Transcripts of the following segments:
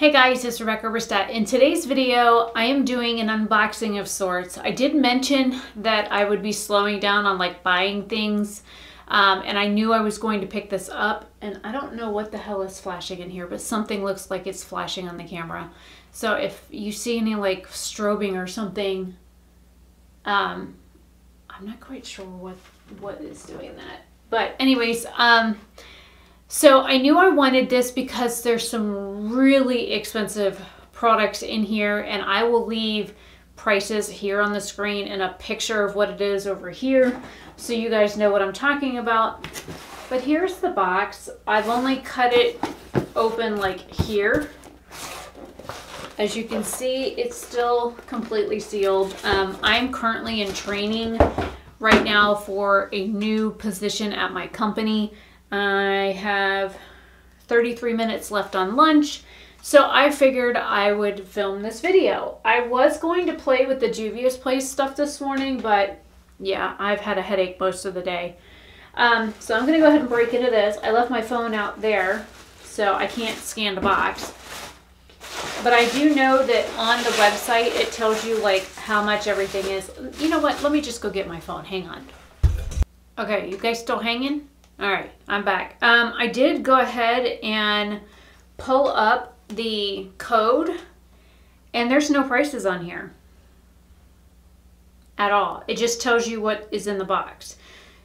Hey guys, it's Rebecca Oberstadt. In today's video, I am doing an unboxing of sorts. I did mention that I would be slowing down on like buying things, and I knew I was going to pick this up, and I don't know what the hell is flashing in here, but something looks like it's flashing on the camera. So if you see any like strobing or something, I'm not quite sure what is doing that. But anyways, so I knew I wanted this because there's some really expensive products in here, and I will leave prices here on the screen and a picture of what it is over here so you guys know what I'm talking about. But here's the box. I've only cut it open like here. As you can see, it's still completely sealed. I'm currently in training right now for a new position at my company. I have 33 minutes left on lunch, so I figured I would film this video. I was going to play with the Juvia's Place stuff this morning, but yeah, I've had a headache most of the day. So I'm going to go ahead and break into this. I left my phone out there, so I can't scan the box. But I do know that on the website, it tells you like how much everything is. You know what? Let me just go get my phone. Hang on. Okay, you guys still hanging? All right, I'm back. I did go ahead and pull up the code, and there's no prices on here at all. It just tells you what is in the box.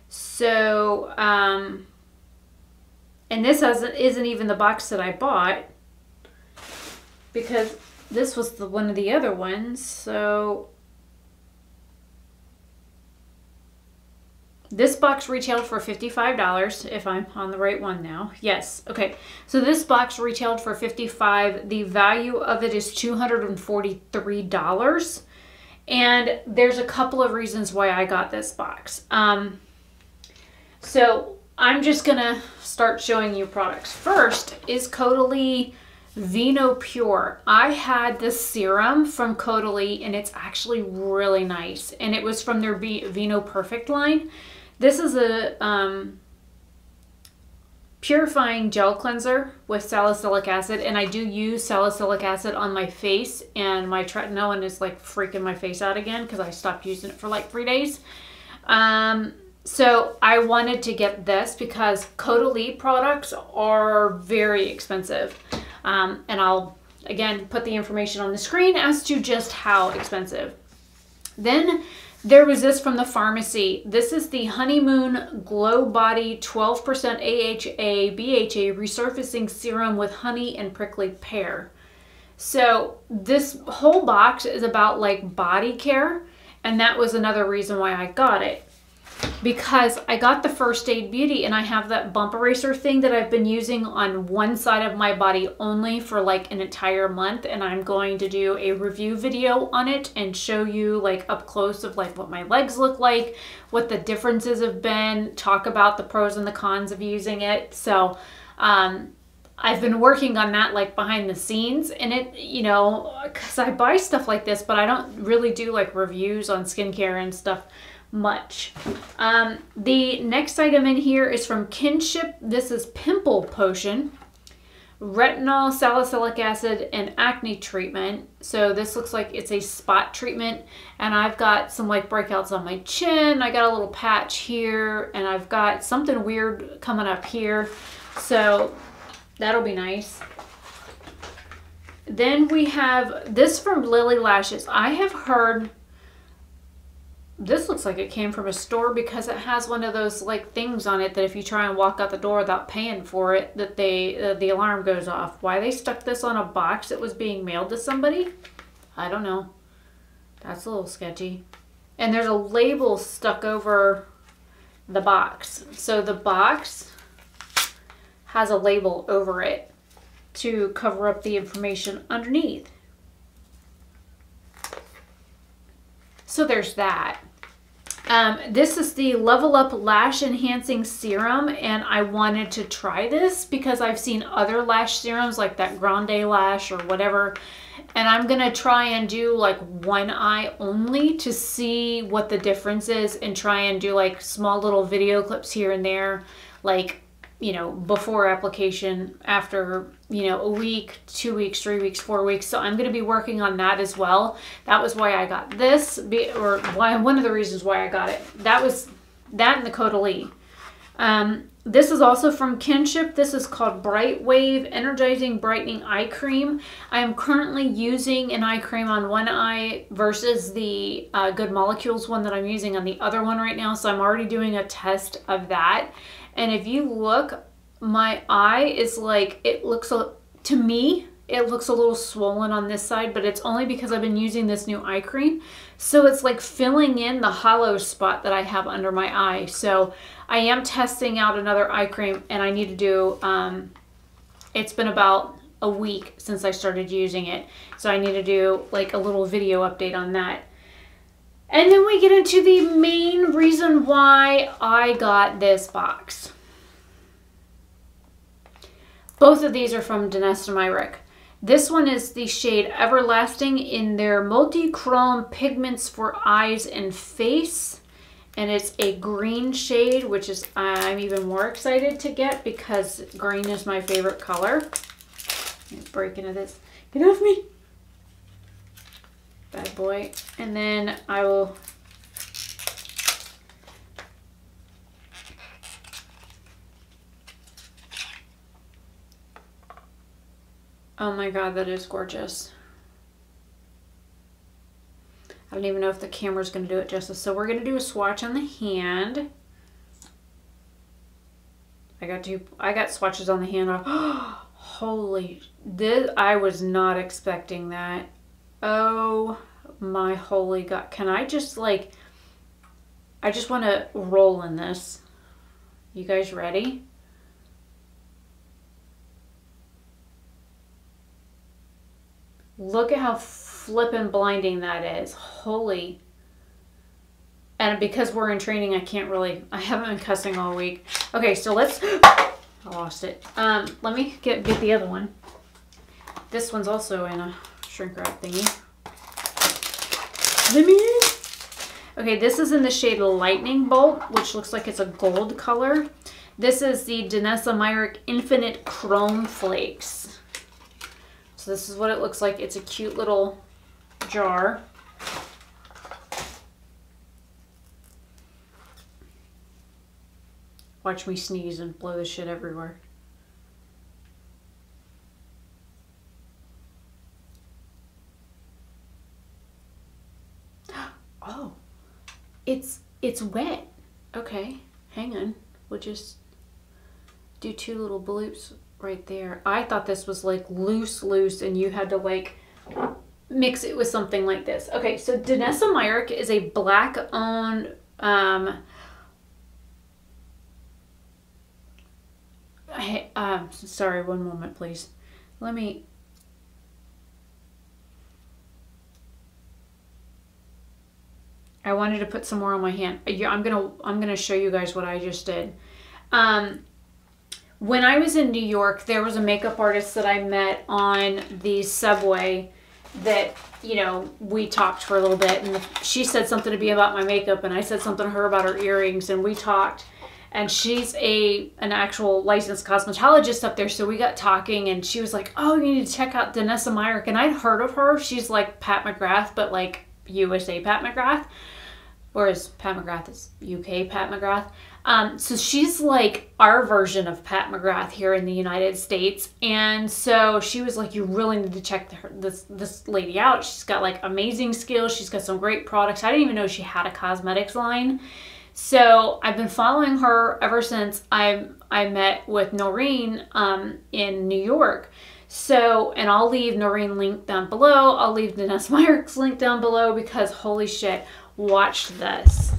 So, and this isn't even the box that I bought, because this was one of the other ones. So this box retailed for $55, if I'm on the right one now. Yes, okay. So this box retailed for $55. The value of it is $243. And there's a couple of reasons why I got this box. So I'm just gonna start showing you products. First is Caudalie Vino Pure. I had this serum from Caudalie, and it's actually really nice. And it was from their Vino Perfect line. This is a purifying gel cleanser with salicylic acid, and I do use salicylic acid on my face, and my tretinoin is like freaking my face out again because I stopped using it for like 3 days. So I wanted to get this because Caudalie products are very expensive. And I'll, again, put the information on the screen as to just how expensive. Then there was this from the Farmacy. This is the Honeymoon Glow Body 12% AHABHA Resurfacing Serum with Honey and Prickly Pear. So this whole box is about like body care, and that was another reason why I got it. Because I got the First Aid Beauty, and I have that bump eraser thing that I've been using on one side of my body only for like an entire month, and I'm going to do a review video on it and show you like up close of like what my legs look like, what the differences have been, talk about the pros and the cons of using it. So I've been working on that like behind the scenes, and it, you know, because I buy stuff like this, but I don't really do like reviews on skincare and stuff much. The next item in here is from Kinship. This is Pimple Potion, Retinol, Salicylic Acid, and Acne Treatment. So this looks like it's a spot treatment, and I've got some like breakouts on my chin. I got a little patch here, and I've got something weird coming up here. So that'll be nice. Then we have this from Lilly Lashes. I have heard this looks like it came from a store because it has one of those like things on it that if you try and walk out the door without paying for it, that the alarm goes off. Why they stuck this on a box that was being mailed to somebody, I don't know. That's a little sketchy. And there's a label stuck over the box. So the box has a label over it to cover up the information underneath. So there's that. This is the Level Up Lash Enhancing Serum, and I wanted to try this because I've seen other lash serums like that Grande Lash or whatever, and I'm gonna try and do like one eye only to see what the difference is, and try and do like small little video clips here and there, like you know, before application, after, you know, a week, 2 weeks, 3 weeks, 4 weeks. So I'm going to be working on that as well. That was why I got this, or why, one of the reasons why I got it. That was that and the Caudalie. This is also from Kinship. This is called Bright Wave Energizing Brightening Eye Cream. I am currently using an eye cream on one eye versus the Good Molecules one that I'm using on the other one right now. So I'm already doing a test of that. And if you look, my eye is like, it looks, to me, it looks a little swollen on this side, but it's only because I've been using this new eye cream. So it's like filling in the hollow spot that I have under my eye. So I am testing out another eye cream, and I need to do, it's been about a week since I started using it. So I need to do like a little video update on that. And then we get into the main reason why I got this box. Both of these are from Danessa Myricks. This one is the shade Everlasting in their Multichrome Pigments for Eyes and Face. And it's a green shade, which is, I'm even more excited to get because green is my favorite color. Break into this. Get off me. Bad boy. And then I will... Oh my God, that is gorgeous. I don't even know if the camera's going to do it justice. So we're going to do a swatch on the hand. I got swatches on the hand. Holy, I was not expecting that. Oh my holy God. Can I just like, I just want to roll in this. You guys ready? Look at how flippin' blinding that is. Holy. And because we're in training, I haven't been cussing all week. Okay, so let's, I lost it. Let me get the other one. This one's also in a shrink wrap thingy. Let me in. Okay, this is in the shade Lightning Bolt, which looks like it's a gold color. This is the Danessa Myricks Infinite Chrome Flakes. So this is what it looks like. It's a cute little jar. Watch me sneeze and blow this shit everywhere. Oh, it's wet. Okay, hang on. We'll just do 2 little bloops right there. I thought this was like loose and you had to like mix it with something like this. Okay, so Danessa Myricks is a black owned sorry, one moment please. Let me I wanted to put some more on my hand. I'm gonna show you guys what I just did. When I was in New York, there was a makeup artist that I met on the subway that, you know, we talked for a little bit, and she said something to me about my makeup, and I said something to her about her earrings, and we talked. And she's an actual licensed cosmetologist up there, so we got talking, and she was like, oh, you need to check out Danessa Myricks. And I'd heard of her. She's like Pat McGrath, but like USA Pat McGrath. Whereas Pat McGrath is UK Pat McGrath. So she's like our version of Pat McGrath here in the United States. And so she was like, you really need to check this lady out. She's got like amazing skills. She's got some great products. I didn't even know she had a cosmetics line. So I've been following her ever since I met with Noreen in New York. So, and I'll leave Noreen link down below. I'll leave Danessa Myricks link down below because holy shit, watch this.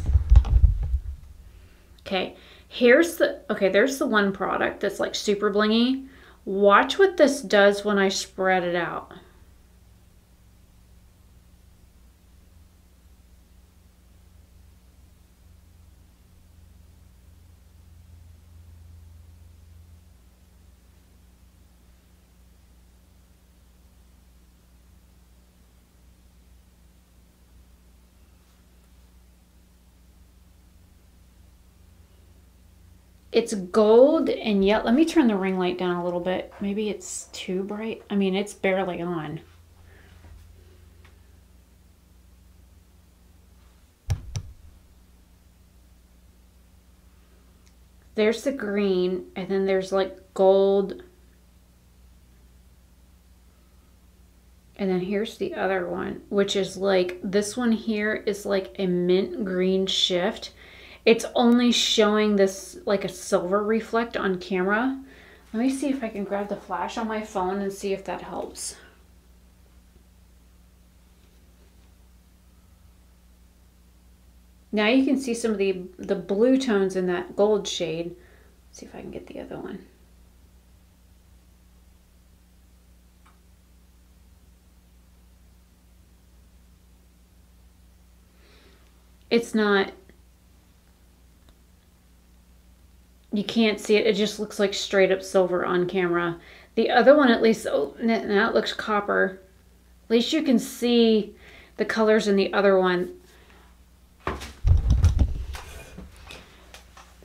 Okay, there's the one product that's like super blingy. Watch what this does when I spread it out. It's gold and yet, let me turn the ring light down a little bit. Maybe it's too bright. I mean, it's barely on. There's the green, and then there's like gold. And then here's the other one, which is like, this one here is like a mint green shift. It's only showing this like a silver reflect on camera. Let me see if I can grab the flash on my phone and see if that helps. Now you can see some of the blue tones in that gold shade. Let's see if I can get the other one. It's not, you can't see it. It just looks like straight up silver on camera. The other one, at least, oh, now it looks copper. At least you can see the colors in the other one.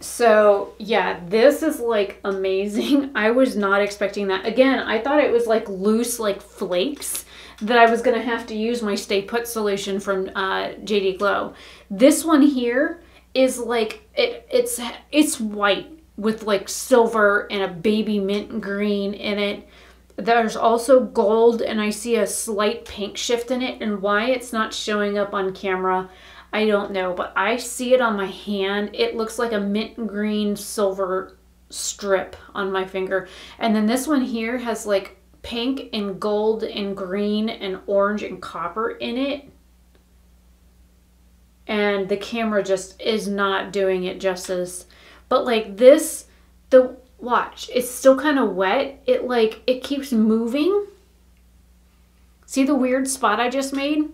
So yeah, this is like amazing. I was not expecting that. Again, I thought it was like loose, like flakes, that I was gonna have to use my Stay Put solution from JD Glow. This one here is like, it's white with like silver and a baby mint green in it. There's also gold, and I see a slight pink shift in it, and why it's not showing up on camera, I don't know, but I see it on my hand. It looks like a mint green silver strip on my finger. And then this one here has like pink and gold and green and orange and copper in it. And the camera just is not doing it justice. But like this, watch, it's still kind of wet. It keeps moving. See the weird spot I just made?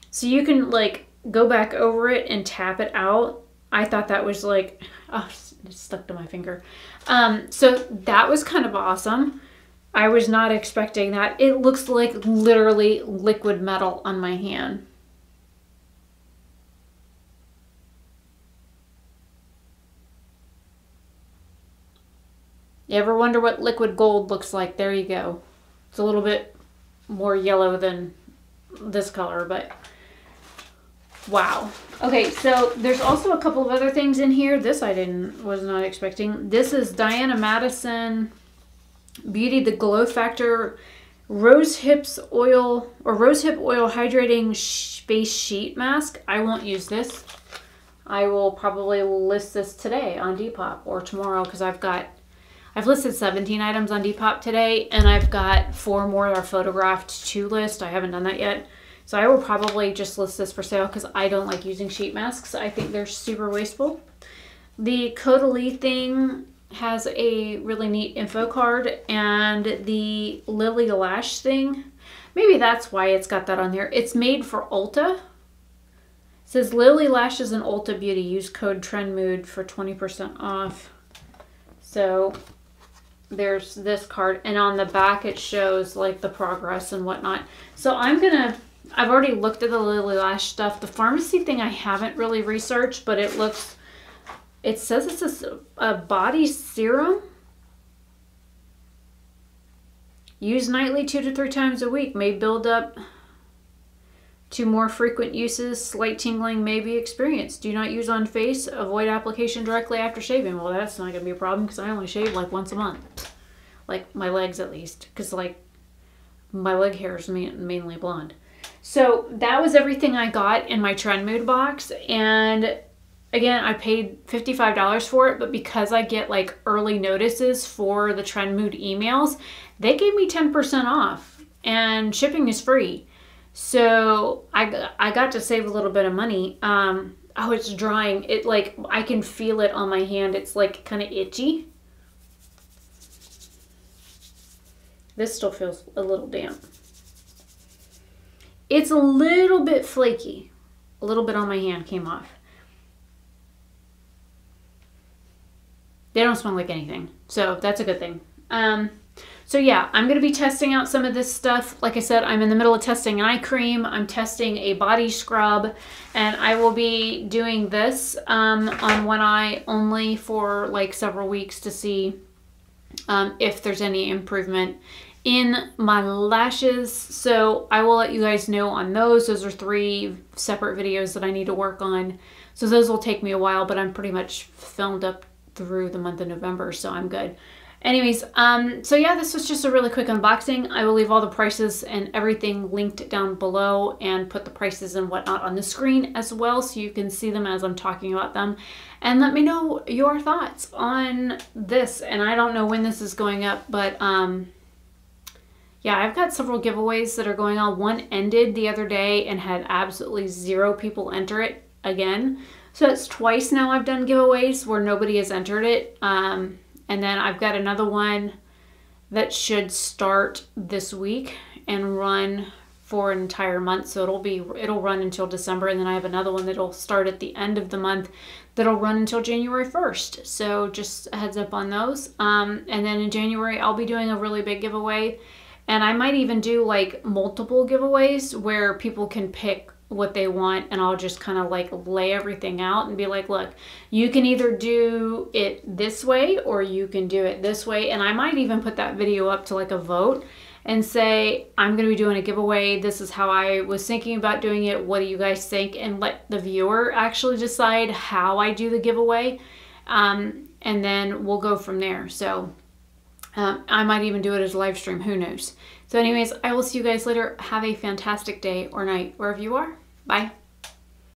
So you can like go back over it and tap it out. I thought that was like, oh, it stuck to my finger. So that was kind of awesome. I was not expecting that. It looks like literally liquid metal on my hand. You ever wonder what liquid gold looks like? There you go. It's a little bit more yellow than this color, but wow. Okay, so there's also a couple of other things in here. This I was not expecting. This is Diana Madison Beauty the Glow Factor Rosehip Oil Hydrating Face Sheet Mask. I won't use this. I will probably list this today on Depop or tomorrow, because I've listed 17 items on Depop today, and I've got 4 more that are photographed to list. I haven't done that yet. So I will probably just list this for sale, because I don't like using sheet masks. I think they're super wasteful. The Caudalie thing has a really neat info card, and the Lilly Lash thing, maybe that's why it's got that on there. It's made for Ulta. It says Lilly Lashes and Ulta Beauty. Use code Trendmood for 20% off. So there's this card, and on the back it shows like the progress and whatnot. So I've already looked at the Lilly Lash stuff. The Farmacy thing I haven't really researched, but it says it's a body serum. Use nightly 2 to 3 times a week. May build up to more frequent uses. Slight tingling may be experienced. Do not use on face. Avoid application directly after shaving. Well, that's not going to be a problem, because I only shave like once a month. Like my legs at least, because like my leg hair is mainly blonde. So that was everything I got in my Trendmood box. And again, I paid $55 for it, but because I get like early notices for the Trendmood emails, they gave me 10% off, and shipping is free. So I got to save a little bit of money. Oh, it's drying. It like, I can feel it on my hand. It's like kind of itchy. This still feels a little damp. It's a little bit flaky. A little bit on my hand came off. They don't smell like anything, so that's a good thing. So yeah, I'm going to be testing out some of this stuff. Like I said, I'm in the middle of testing an eye cream. I'm testing a body scrub, and I will be doing this on one eye only for like several weeks to see if there's any improvement in my lashes. So I will let you guys know on those. Those are 3 separate videos that I need to work on. So those will take me a while, but I'm pretty much filmed up through the month of November, so I'm good. Anyways, so yeah, this was just a really quick unboxing. I will leave all the prices and everything linked down below and put the prices and whatnot on the screen as well, so you can see them as I'm talking about them. And let me know your thoughts on this. And I don't know when this is going up, but yeah, I've got several giveaways that are going on. One ended the other day and had absolutely 0 people enter it again. So it's twice now I've done giveaways where nobody has entered it. And then I've got another one that should start this week and run for an entire month. So it'll run until December. And then I have another one that'll start at the end of the month that'll run until January 1st. So just a heads up on those. And then in January, I'll be doing a really big giveaway. And I might even do like multiple giveaways where people can pick what they want, and I'll just kind of like lay everything out and be like, look, you can either do it this way or you can do it this way. And I might even put that video up to like a vote and say, I'm going to be doing a giveaway. This is how I was thinking about doing it. What do you guys think? And let the viewer actually decide how I do the giveaway. And then we'll go from there. So I might even do it as a live stream. Who knows? So anyways, I will see you guys later. Have a fantastic day or night wherever you are. Bye.